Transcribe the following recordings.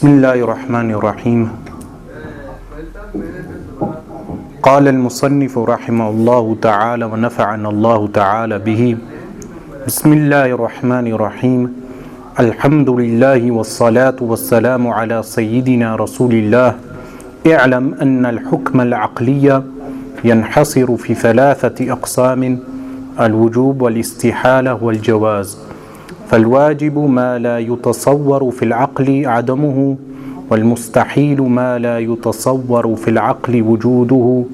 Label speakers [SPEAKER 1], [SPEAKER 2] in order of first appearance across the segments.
[SPEAKER 1] بسم الله الرحمن الرحيم. قال المصنف رحمه الله تعالى ونفعنا الله تعالى به. بسم الله الرحمن الرحيم. الحمد لله والصلاة والسلام على سيدنا رسول الله. اعلم أن الحكم العقلي ينحصر في ثلاثة أقسام: الوجوب والاستحالة والجواز. فالواجب ما لا يتصور في العقل عدمه، والمستحيل ما لا يتصور في العقل وجوده،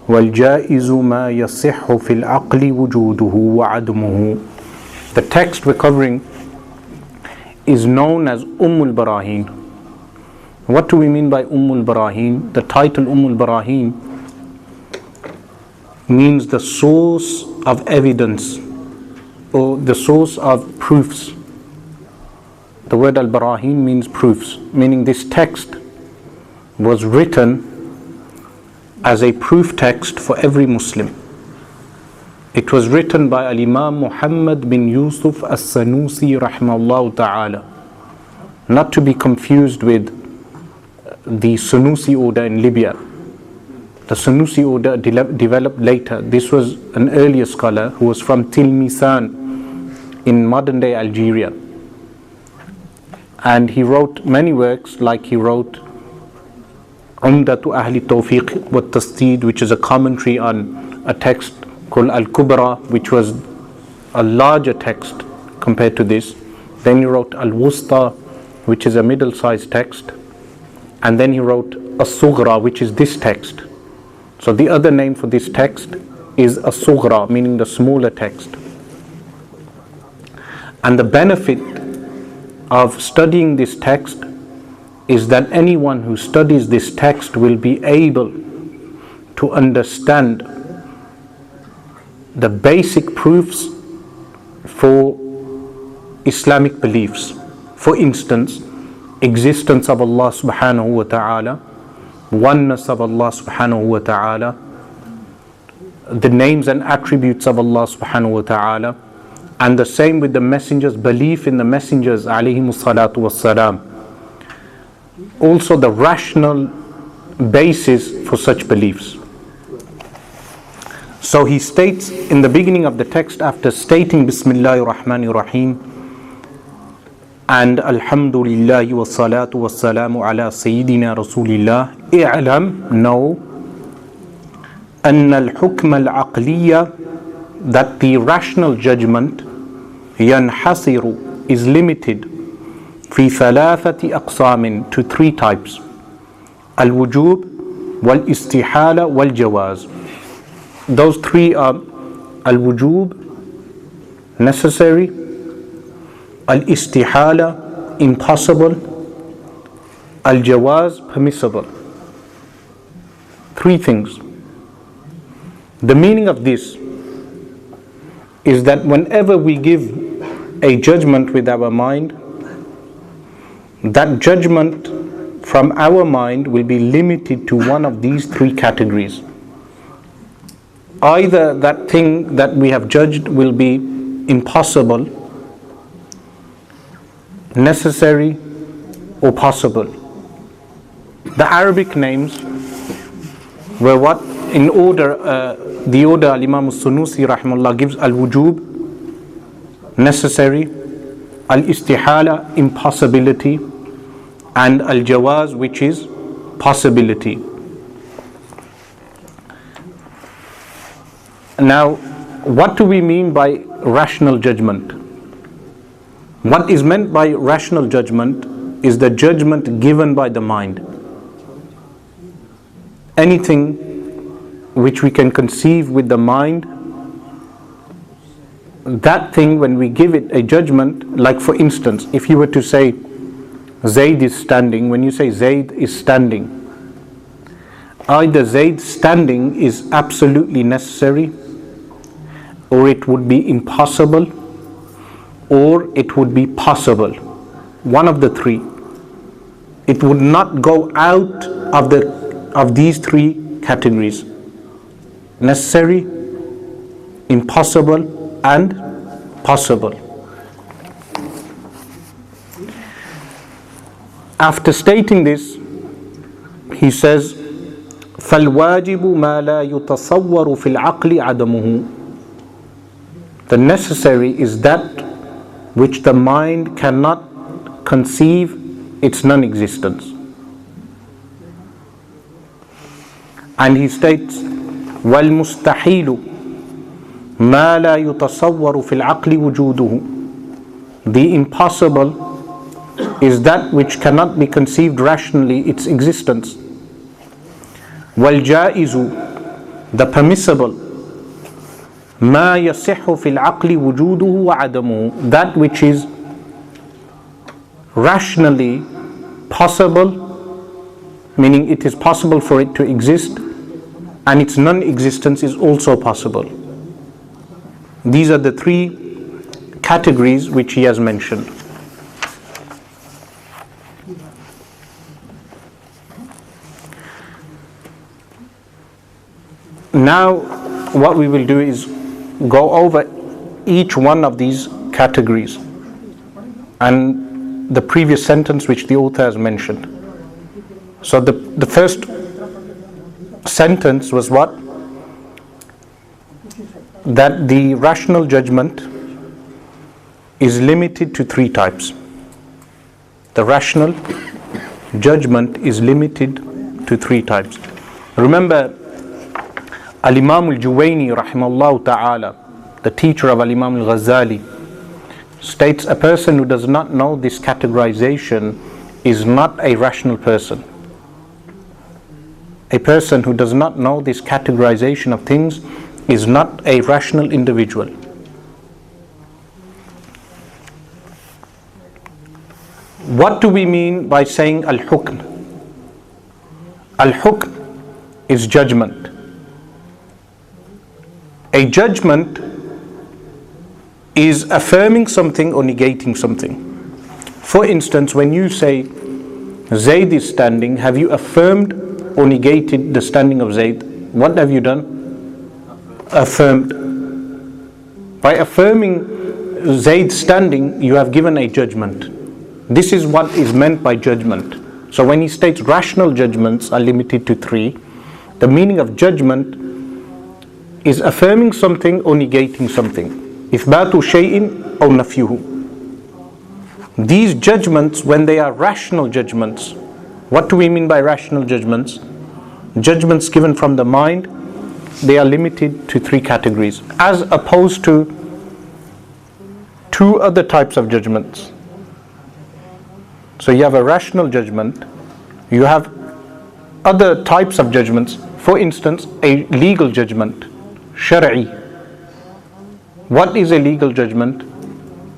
[SPEAKER 1] والجائز ما يصح في العقل وجوده وعدمه. The text we're covering is known as al-Barahin. What do we mean by al-Barahin? The title al-Barahin means the source of evidence, or the source of proofs. The word al-Barahin means proofs, meaning this text was written as a proof text for every Muslim. It was written by Al-Imam Muhammad bin Yusuf As-Sanusi rahimahullah ta'ala, not to be confused with the Sanusi order in Libya. The Sanusi order developed later. This was an earlier scholar who was from Tilmisan in modern day Algeria, and he wrote many works, like he wrote Tawfiq wa Tasdeed, which is a commentary on a text called Al-Kubra, which was a larger text compared to this. Then he wrote Al-Wusta, which is a middle-sized text, and then he wrote As-Sughra, which is this text. So the other name for this text is As-Sughra, meaning the smaller text. And the benefit of studying this text is that anyone who studies this text will be able to understand the basic proofs for Islamic beliefs. For instance, existence of Allah subhanahu wa ta'ala, oneness of Allah subhanahu wa ta'ala, the names and attributes of Allah subhanahu wa ta'ala, and the same with the messengers, belief in the messengers alayhimus salatu wassalam. Also the rational basis for such beliefs. So he states in the beginning of the text, after stating Bismillahir Rahmanir Rahim and Alhamdulillahi wa salatu wa salamu ala Sayyidina Rasulillah, i'lam, know, anna al-hukm al-aqliya, that the rational judgment, yanhasiru, is limited, fi thalathati aqsamin, to three types: al-wujub, wal-istihala, wal-jawaz. Those three are al-wujub, necessary; al-istihala, impossible; al-jawaz, permissible. Three things. The meaning of this is that whenever we give a judgment with our mind, that judgment from our mind will be limited to one of these three categories. Either that thing that we have judged will be impossible, necessary, or possible. The Arabic names were what? In order, the order Al-Imam Sanusi rahimahullah gives: al-wujub, necessary; al-istihala, impossibility; and al-jawaz, which is possibility. Now, what do we mean by rational judgment? What is meant by rational judgment is the judgment given by the mind. Anything which we can conceive with the mind, that thing, when we give it a judgment, like for instance, if you were to say Zaid is standing, when you say Zaid is standing, either Zaid standing is absolutely necessary, or it would be impossible, or it would be possible. One of the three. It would not go out of these three categories: necessary, impossible, and possible. After stating this, he says, فَالْوَاجِبُ مَا لَا يُتَصَوَّرُ فِي الْعَقْلِ عَدَمُهُ. The necessary is that which the mind cannot conceive its non-existence. And he states, وَالْمُسْتَحِيلُ مَا لَا يُتَصَوَّرُ فِي الْعَقْلِ وُجُودُهُ. The impossible is that which cannot be conceived rationally, its existence. وَالْجَائِزُ, the permissible, مَا يَصِحُّ فِي الْعَقْلِ وُجُودُهُ وَعَدَمُهُ, that which is rationally possible, meaning it is possible for it to exist, and its non-existence is also possible. These are the three categories which he has mentioned. Now what we will do is go over each one of these categories and the previous sentence which the author has mentioned. So the first sentence was what? That the rational judgment is limited to three types. The rational judgment is limited to three types. Remember, Al-Imam al-Juwayni rahimahullah ta'ala, the teacher of Al-Imam al-Ghazali, states a person who does not know this categorization is not a rational person. A person who does not know this categorization of things is not a rational individual. What do we mean by saying al-hukm? Al-hukm is judgment. A judgment is affirming something or negating something. For instance, when you say Zaid is standing, have you affirmed or negated the standing of Zaid? What have you done? Affirmed. By affirming Zaid standing, you have given a judgment. This is what is meant by judgment. So when he states rational judgments are limited to three, the meaning of judgment is affirming something or negating something. Ithbatu shay'in aw nafyuhu. These judgments, when they are rational judgments, what do we mean by rational judgments? Judgments given from the mind, they are limited to three categories, as opposed to two other types of judgments. So you have a rational judgment, you have other types of judgments. For instance, a legal judgment, shar'i. What is a legal judgment?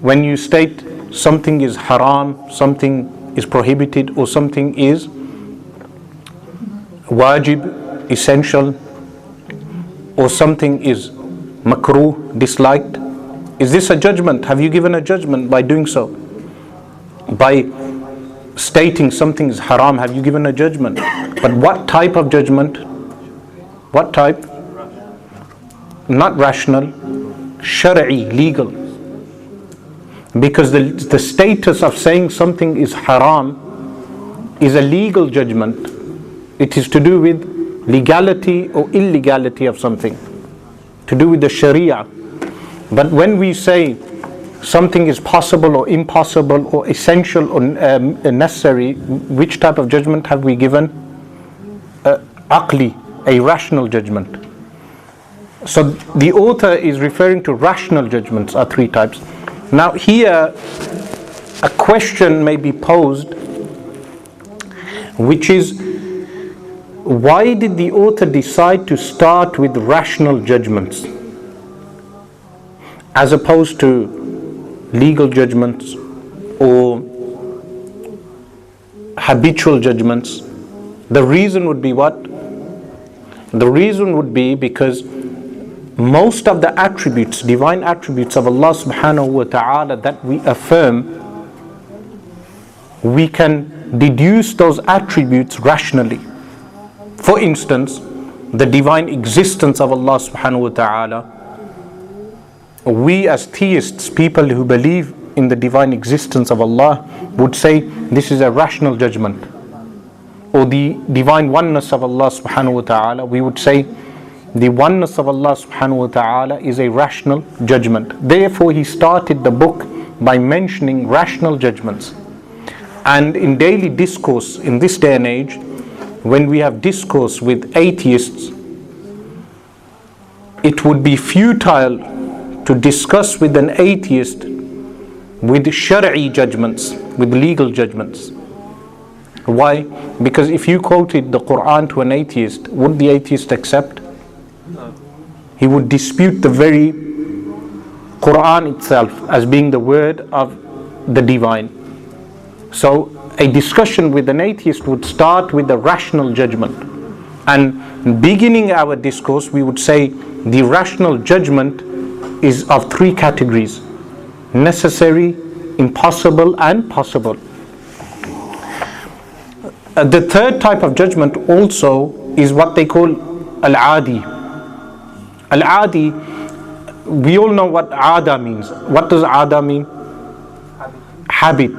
[SPEAKER 1] When you state something is haram, something is prohibited, or something is wajib, essential, or something is makruh, disliked. Is this a judgment? Have you given a judgment by doing so? By stating something is haram, have you given a judgment? But what type of judgment? What type? Not rational, shar'i, legal. Because the status of saying something is haram is a legal judgment. It is to do with legality or illegality of something, to do with the sharia. But when we say something is possible or impossible or essential or necessary, which type of judgment have we given? Aqli, a rational judgment. So the author is referring to rational judgments are three types. Now here a question may be posed, which is, why did the author decide to start with rational judgments as opposed to legal judgments or habitual judgments? The reason would be what? The reason would be because most of the attributes, divine attributes of Allah subhanahu wa ta'ala that we affirm, we can deduce those attributes rationally. For instance, the divine existence of Allah subhanahu wa ta'ala, we as theists, people who believe in the divine existence of Allah would say this is a rational judgment. Or the divine oneness of Allah subhanahu wa ta'ala, we would say the oneness of Allah subhanahu wa ta'ala is a rational judgment. Therefore he started the book by mentioning rational judgments. And in daily discourse in this day and age, when we have discourse with atheists, it would be futile to discuss with an atheist with Shari'i judgments, with legal judgments. Why? Because if you quoted the Quran to an atheist, would the atheist accept? He would dispute the very Quran itself as being the word of the divine. So a discussion with an atheist would start with a rational judgment. And beginning our discourse, we would say the rational judgment is of three categories: necessary, impossible, and possible. The third type of judgment also is what they call al-adi. Al-adi, we all know what ada means. What does ada mean? Habit.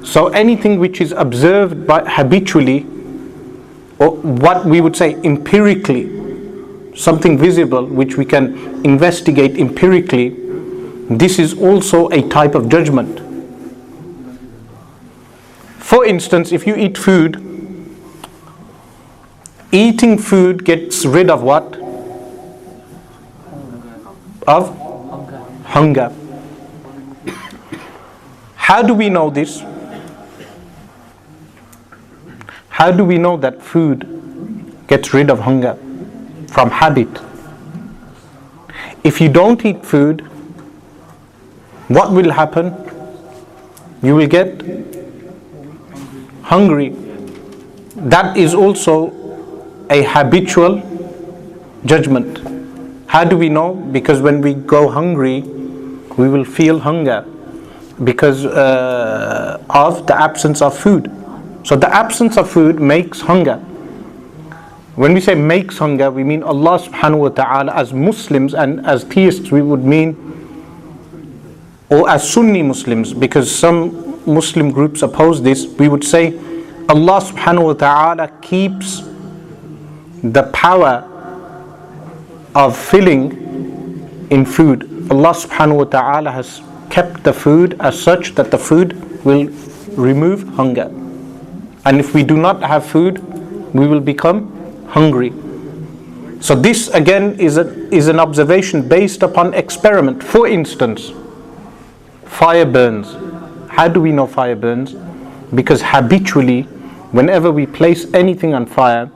[SPEAKER 1] So anything which is observed by habitually, or what we would say empirically, something visible which we can investigate empirically, this is also a type of judgment. For instance, if you eat food, eating food gets rid of what? Of hunger. How do we know this? How do we know that food gets rid of hunger? From habit. If you don't eat food, what will happen? You will get hungry. That is also a habitual judgment. How do we know? Because when we go hungry, we will feel hunger because of the absence of food. So the absence of food makes hunger. When we say makes hunger, we mean Allah subhanahu wa ta'ala. As Muslims and as theists, we would mean, or as Sunni Muslims, because some Muslim groups oppose this, we would say Allah subhanahu wa ta'ala keeps the power of filling in food. Allah subhanahu wa ta'ala has kept the food as such that the food will remove hunger. And if we do not have food, we will become hungry. So this again is an observation based upon experiment. For instance, fire burns. How do we know fire burns? Because habitually, whenever we place anything on fire,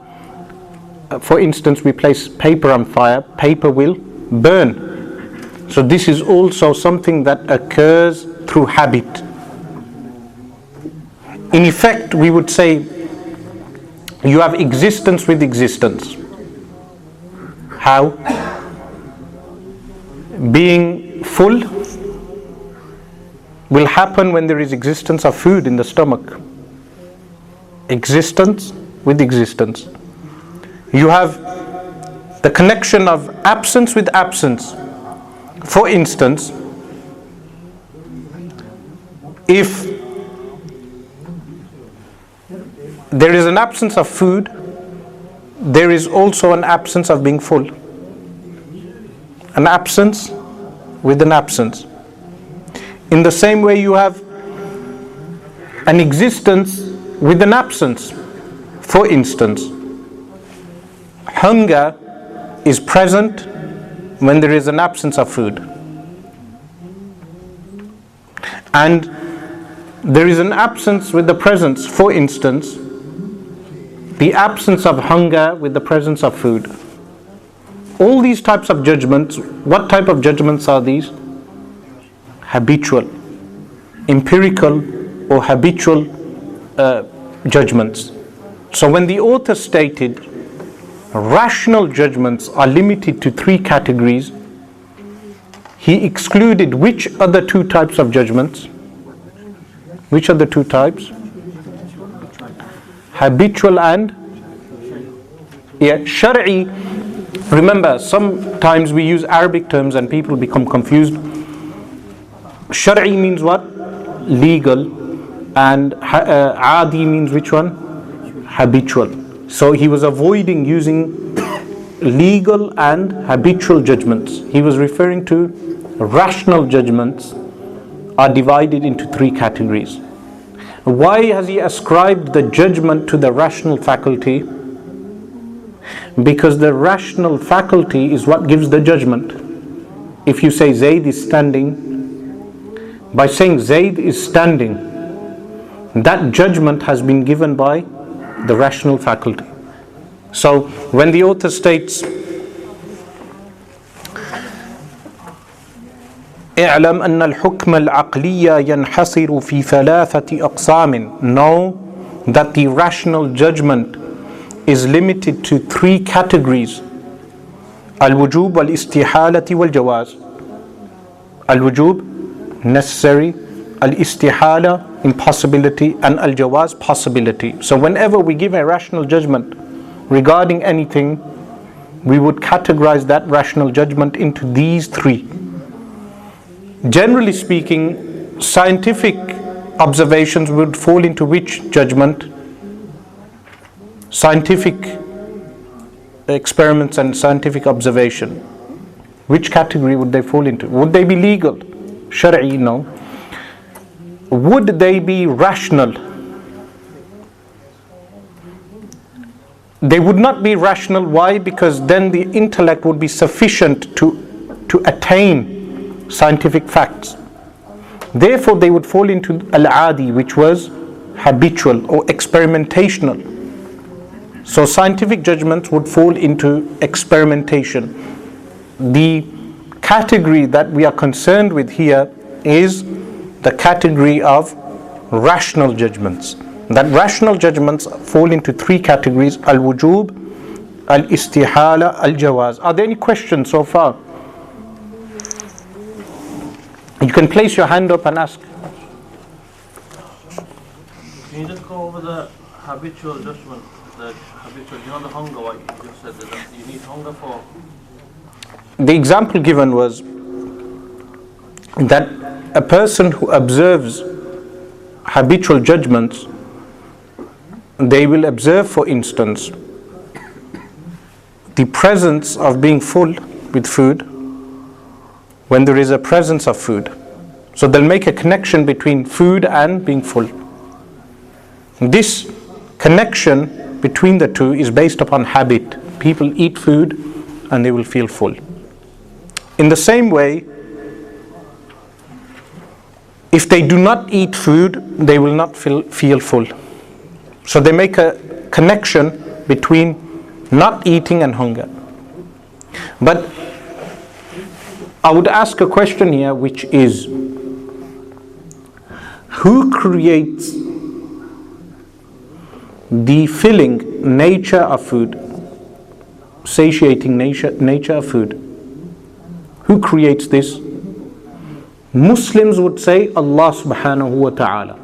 [SPEAKER 1] for instance, we place paper on fire, paper will burn. So this is also something that occurs through habit. In effect, we would say you have existence with existence. How? Being full will happen when there is existence of food in the stomach. Existence with existence. You have the connection of absence with absence. For instance, if there is an absence of food, there is also an absence of being full. An absence with an absence. In the same way, you have an existence with an absence. For instance, hunger is present when there is an absence of food. And there is an absence with the presence. For instance, the absence of hunger with the presence of food. All these types of judgments, what type of judgments are these? Habitual, empirical or habitual judgments. So when the author stated rational judgments are limited to three categories, he excluded which other two types of judgments? Which are the two types? Habitual and Shari'i. Remember, sometimes we use Arabic terms and people become confused. Shari'i means what? legal, and adi means which one? Habitual. So he was avoiding using legal and habitual judgments. He was referring to rational judgments are divided into three categories. Why has he ascribed the judgment to the rational faculty? Because the rational faculty is what gives the judgment. If you say Zaid is standing, by saying Zaid is standing, that judgment has been given by the rational faculty. So when the author states اعلم أن الحكم العقلي ينحصر في ثلاثة أقسام, know that the rational judgment is limited to three categories: الوجوب والاستحالة والجواز. الوجوب, necessary; الاستحالة, impossibility; and الجواز, possibility. So whenever we give a rational judgment regarding anything, we would categorize that rational judgment into these three. Generally speaking, scientific observations would fall into which judgment? Scientific experiments and scientific observation. Which category would they fall into? Would they be legal? Shar'i, no. Would they be rational? They would not be rational. Why? Because then the intellect would be sufficient to attain scientific facts. Therefore they would fall into al-adi, which was habitual or experimentational. So scientific judgments would fall into experimentation. The category that we are concerned with here is the category of rational judgments. That rational judgments fall into three categories: al-wujub, al-istihala, al-jawaz. Are there any questions so far? You can place your hand up and ask.
[SPEAKER 2] Can you just go over the habitual judgment? The habitual, you know, the hunger, what you just said, that you need hunger for?
[SPEAKER 1] The example given was that a person who observes habitual judgments, they will observe, for instance, the presence of being full with food when there is a presence of food. So they'll make a connection between food and being full. This connection between the two is based upon habit. People eat food and they will feel full. In the same way, if they do not eat food, they will not feel full. So they make a connection between not eating and hunger. But I would ask a question here, which is, who creates the filling nature of food, satiating nature of food? Who creates this? Muslims would say Allah subhanahu wa ta'ala.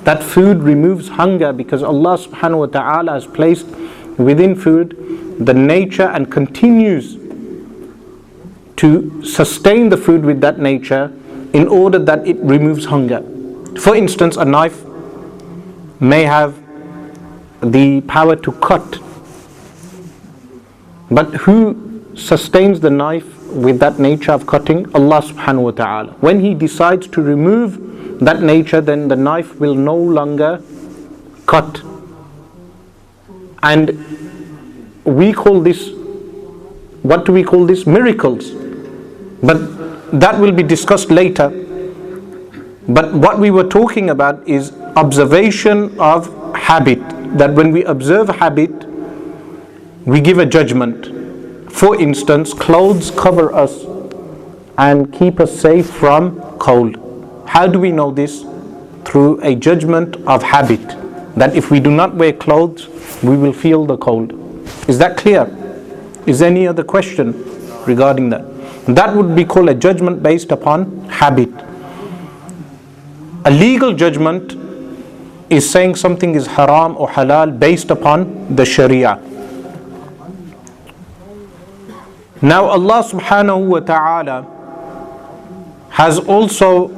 [SPEAKER 1] That food removes hunger because Allah subhanahu wa ta'ala has placed within food the nature and continues to sustain the food with that nature in order that it removes hunger. For instance, a knife may have the power to cut, but who sustains the knife with that nature of cutting? Allah subhanahu wa ta'ala. When He decides to remove that nature, then the knife will no longer cut. And we call this, what do we call this? Miracles. But that will be discussed later. But what we were talking about is observation of habit. That when we observe habit, we give a judgment. For instance, clothes cover us and keep us safe from cold. How do we know this? Through a judgment of habit. That if we do not wear clothes, we will feel the cold. Is that clear? Is there any other question regarding that? That would be called a judgment based upon habit. A legal judgment is saying something is haram or halal based upon the Sharia. Now Allah subhanahu wa ta'ala has also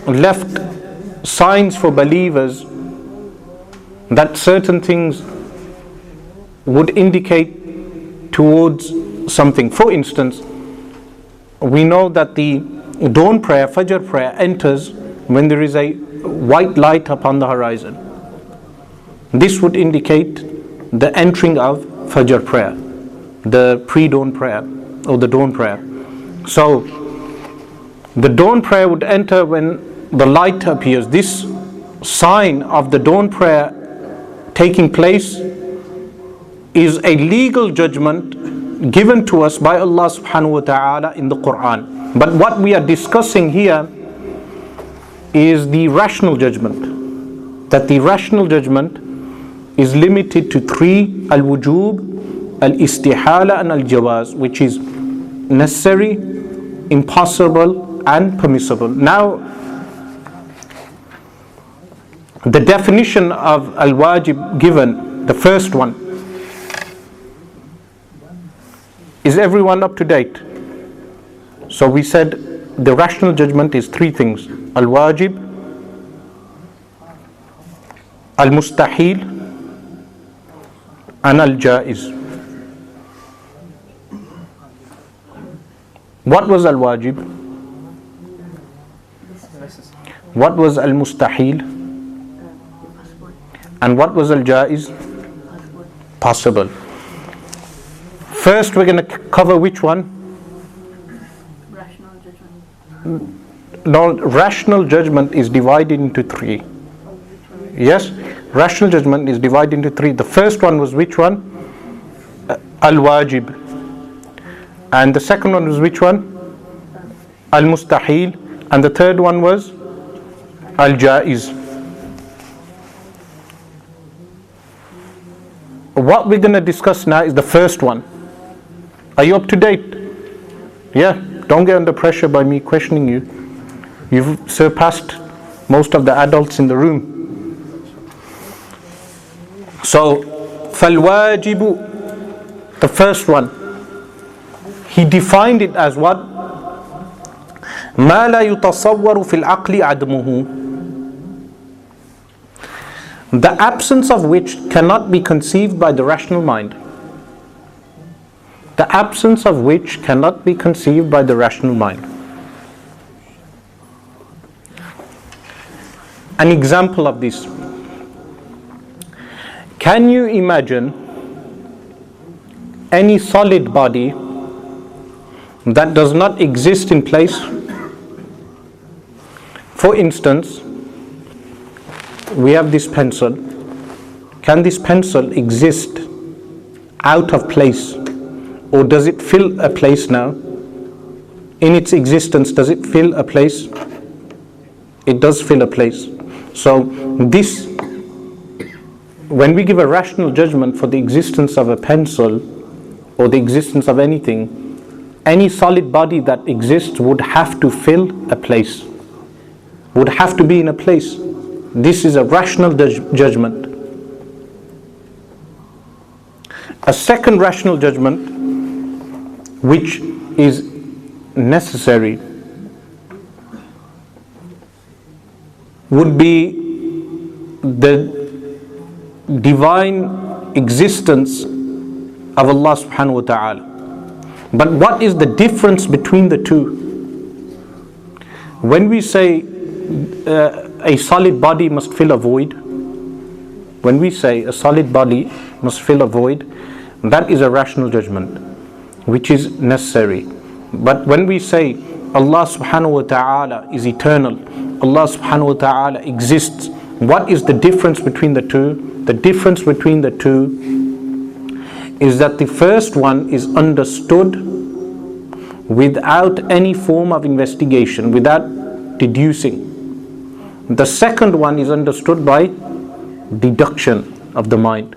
[SPEAKER 1] left signs for believers that certain things would indicate towards something. For instance, we know that the dawn prayer, Fajr prayer, enters when there is a white light upon the horizon. This would indicate the entering of Fajr prayer, the pre-dawn prayer or the dawn prayer. So the dawn prayer would enter when the light appears. This sign of the dawn prayer taking place is a legal judgment given to us by Allah subhanahu wa ta'ala in the Quran. But what we are discussing here is the rational judgment. That the rational judgment is limited to three: al-wujub, al-istihala and al-jawaz, which is necessary, impossible and permissible. Now, the definition of al-wajib given, the first one, is everyone up to date? So we said the rational judgment is three things: al-wajib, al-mustahil and al-jaiz. What was al-wajib? What was al-mustahil? And what was al-jaiz? Possible. First we're going to cover which one?
[SPEAKER 3] Rational judgment.
[SPEAKER 1] No, rational judgment is divided into three. Yes? Rational judgment is divided into three. The first one was which one? Al-wajib. And the second one was which one? Al-mustahil. And the third one was al-jaiz. What we're going to discuss now is the first one. Are you up to date? Yeah, don't get under pressure by me questioning you. You've surpassed most of the adults in the room. So, فَالْوَاجِبُ, the first one, he defined it as what? مَا لَا يُتَصَوَّرُ فِي الْعَقْلِ عَدْمُهُ, the absence of which cannot be conceived by the rational mind. The absence of which cannot be conceived by the rational mind. An example of this: can you imagine any solid body that does not exist in place? For instance, we have this pencil. Can this pencil exist out of place, or does it fill a place now? In its existence, does it fill a place? It does fill a place. So this, when we give a rational judgment for the existence of a pencil or the existence of anything, any solid body that exists would have to fill a place, would have to be in a place. This is a rational judgment. A second rational judgment, which is necessary, would be the divine existence of Allah subhanahu wa ta'ala. But what is the difference between the two? When we say a solid body must fill a void, when we say a solid body must fill a void, that is a rational judgment, which is necessary. But when we say Allah subhanahu wa ta'ala is eternal, Allah subhanahu wa ta'ala exists, what is the difference between the two? The difference between the two is that the first one is understood without any form of investigation, without deducing. The second one is understood by deduction of the mind.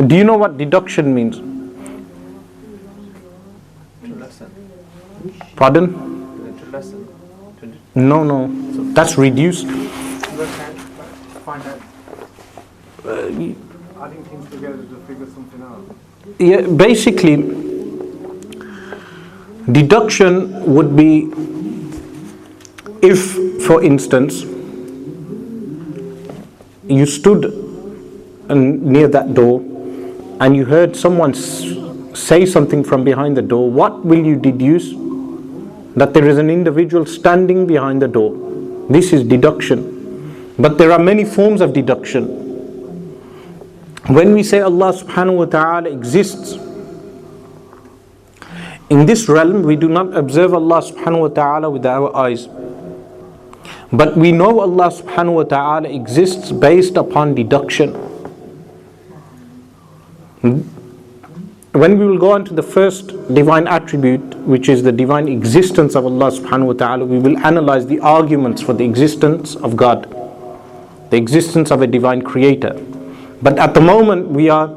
[SPEAKER 1] Do you know what deduction means? Pardon? No, that's reduced.
[SPEAKER 4] Find out. Adding things together to figure something out.
[SPEAKER 1] Yeah, basically, deduction would be If, for instance, you stood near that door and you heard someone say something from behind the door, what will you deduce? That there is an individual standing behind the door. This is deduction. But there are many forms of deduction. When we say Allah subhanahu wa ta'ala exists, in this realm we do not observe Allah subhanahu wa ta'ala with our eyes. But we know Allah subhanahu wa ta'ala exists based upon deduction. When we will go on to the first divine attribute, which is the divine existence of Allah subhanahu wa ta'ala, we will analyze the arguments for the existence of God, the existence of a divine creator. But at the moment we are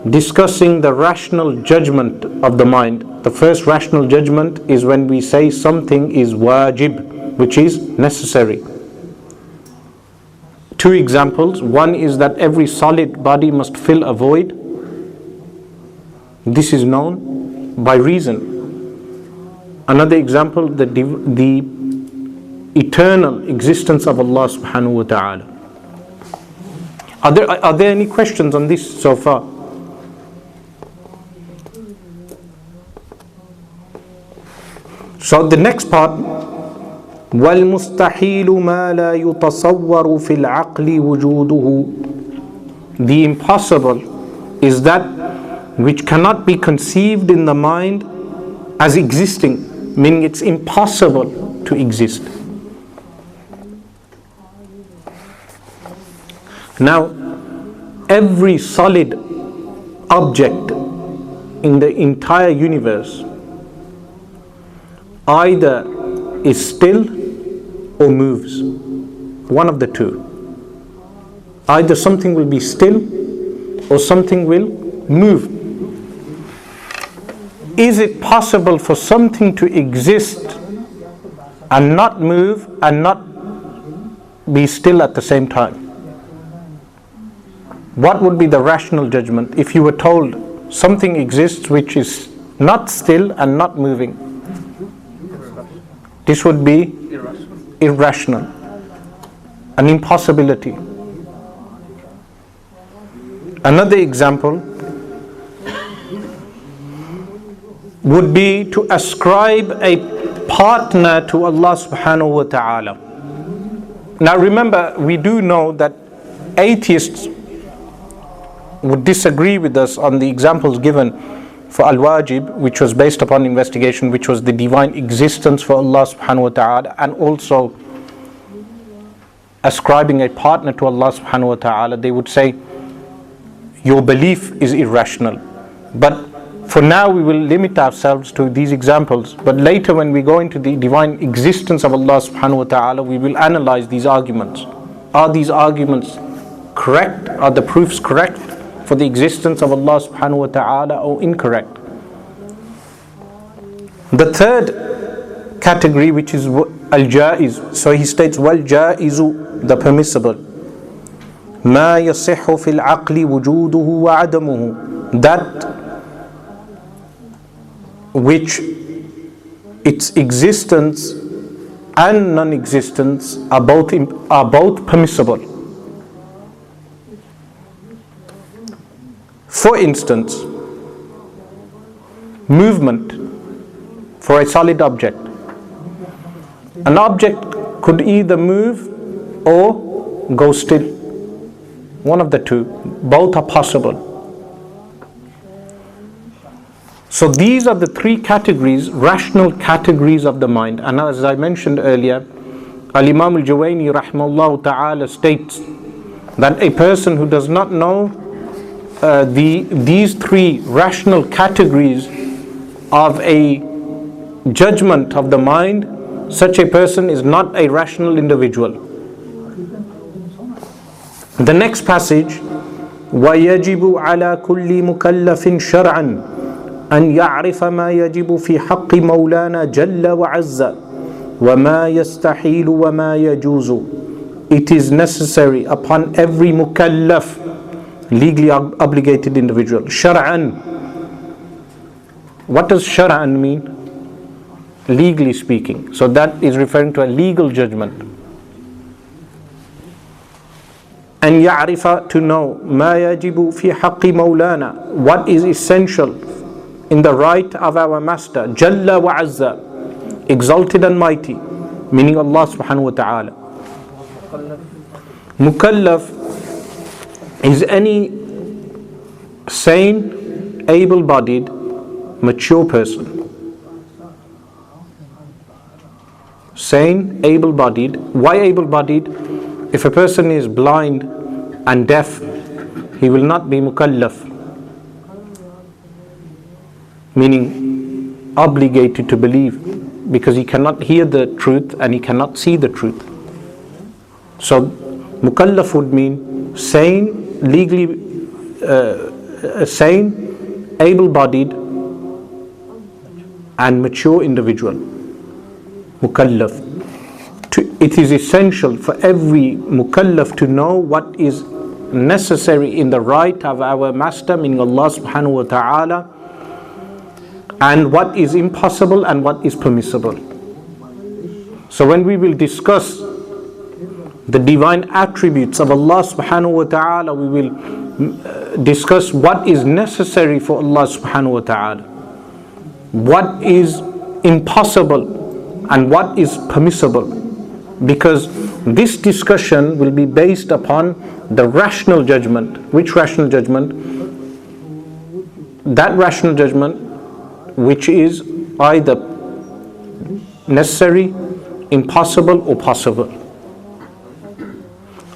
[SPEAKER 1] discussing the rational judgment of the mind. The first rational judgment is when we say something is wajib, which is necessary. Two examples. One is that every solid body must fill a void. This is known by reason. Another example, the eternal existence of Allah subhanahu wa ta'ala. Are there any questions on this so far? So the next part, وَالْمُسْتَحِيلُ مَا لَا يُتَصَوَّرُ فِي الْعَقْلِ وُجُودُهُ. The impossible is that which cannot be conceived in the mind as existing, meaning it's impossible to exist. Now, every solid object in the entire universe either is still or moves. One of the two. Either something will be still or something will move. Is it possible for something to exist and not move and not be still at the same time? What would be the rational judgment if you were told something exists which is not still and not moving? This would be irrational, an impossibility. Another example would be to ascribe a partner to Allah subhanahu wa ta'ala. Now remember, we do know that atheists would disagree with us on the examples given for al-wajib, which was based upon investigation, which was the divine existence for Allah subhanahu wa ta'ala, and also ascribing a partner to Allah subhanahu wa ta'ala. They would say your belief is irrational. But for now we will limit ourselves to these examples, but later when we go into the divine existence of Allah subhanahu wa ta'ala, we will analyze these arguments. Are these arguments correct? Are the proofs correct for the existence of Allah subhanahu wa ta'ala, or incorrect? The third category, which is al-jaiz, so he states wal-jaizu, the permissible, ma yasihhu fil aqli wujuduhu wa adamuhu, that which its existence and non-existence are both permissible. For instance, movement for a solid object. An object could either move or go still. One of the two. Both are possible. So these are the three categories, rational categories of the mind. And as I mentioned earlier, Al-Imam al-Juwayni rahimahullah ta'ala states that a person who does not know these three rational categories of a judgment of the mind, such a person is not a rational individual. The next passage, وَيَجِبُ عَلَى كُلِّ مُكَلَّفٍ شَرْعًا أن يعرف ما يجب في حق مولانا جل وعز وما يستحيل وما يجوز. It is necessary upon every mukallaf, legally obligated individual. Shar'an. What does shar'an mean? legally speaking. So that is referring to a legal judgment. And يعرف, to know, ما يجب في حق مولانا, what is essential in the right of our master, Jalla wa Azza, exalted and mighty, meaning Allah subhanahu wa ta'ala. Mukallaf is any sane, able-bodied, mature person. Sane, able-bodied. Why able-bodied? If a person is blind and deaf, he will not be mukallaf, meaning obligated to believe, because he cannot hear the truth and he cannot see the truth. So mukallaf would mean sane, legally sane, able-bodied and mature individual. Mukallaf. It is essential for every mukallaf to know what is necessary in the right of our master, meaning Allah subhanahu wa ta'ala, and what is impossible and what is permissible. So when we will discuss the divine attributes of Allah subhanahu wa ta'ala, we will discuss what is necessary for Allah subhanahu wa ta'ala, what is impossible and what is permissible, because this discussion will be based upon the rational judgment. Which rational judgment? That rational judgment which is either necessary, impossible or possible.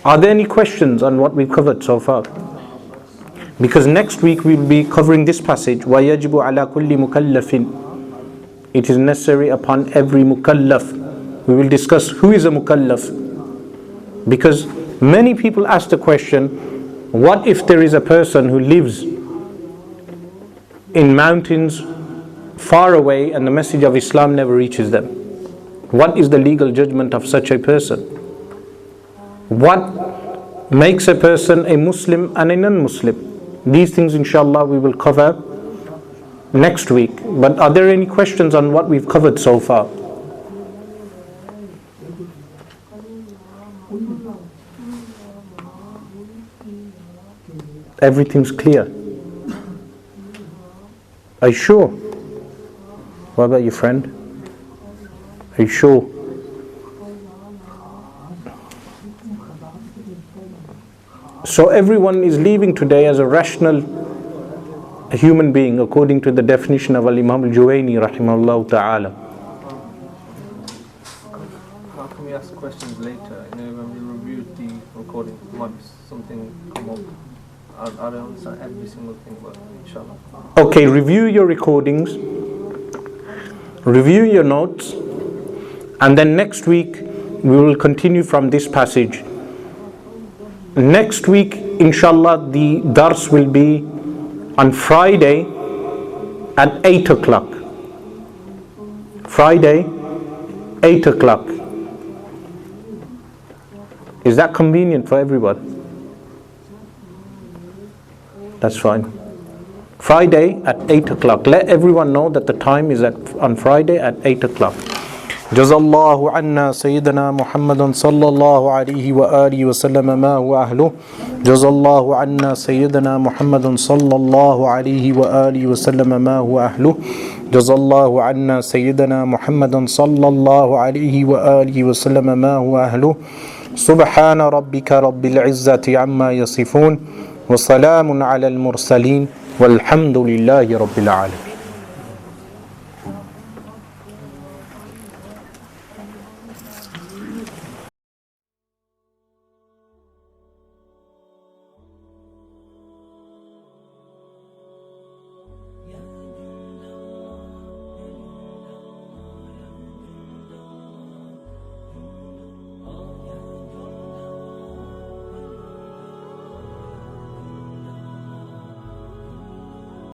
[SPEAKER 1] Are there any questions on what we've covered so far? Because next week we'll be covering this passage, وَيَجِبُ عَلَى كُلِّ مُكَلَّفٍ. It is necessary upon every mukallaf. We will discuss who is a mukallaf, because many people ask the question, what if there is a person who lives in mountains far away and the message of Islam never reaches them? What is the legal judgment of such a person? What makes a person a Muslim and a non-Muslim? These things inshallah we will cover next week. But are there any questions on what we've covered so far? Everything's clear. Are you sure? What about your friend? Are you sure? So everyone is leaving today as a rational human being according to the definition of Imam al-Juwayni rahimahullah ta'ala.
[SPEAKER 2] How can we ask questions later? When we review the recording, might something come up. I don't understand every single thing, but inshallah.
[SPEAKER 1] Okay, review your recordings, review your notes, and then next week we will continue from this passage. Next week, inshallah, the dars will be on Friday at 8 o'clock. Friday, 8 o'clock. Is that convenient for everyone? That's fine. Friday at 8 o'clock. Let everyone know that the time is on Friday at 8 o'clock. Jazallahu anna Sayyidina Muhammadan sallallahu alayhi wa alihi wa sallam ma huwa ahluh. Jazallahu anna Sayyidina Muhammadan sallallahu alayhi wa alihi wa sallam ma huwa ahluh. Jazallahu anna Sayyidina Muhammadan sallallahu alayhi wa alihi wa sallam ma huwa ahluh. Subhana rabbika rabbil izzati amma yasifun. وسلام على المرسلين والحمد لله رب العالمين.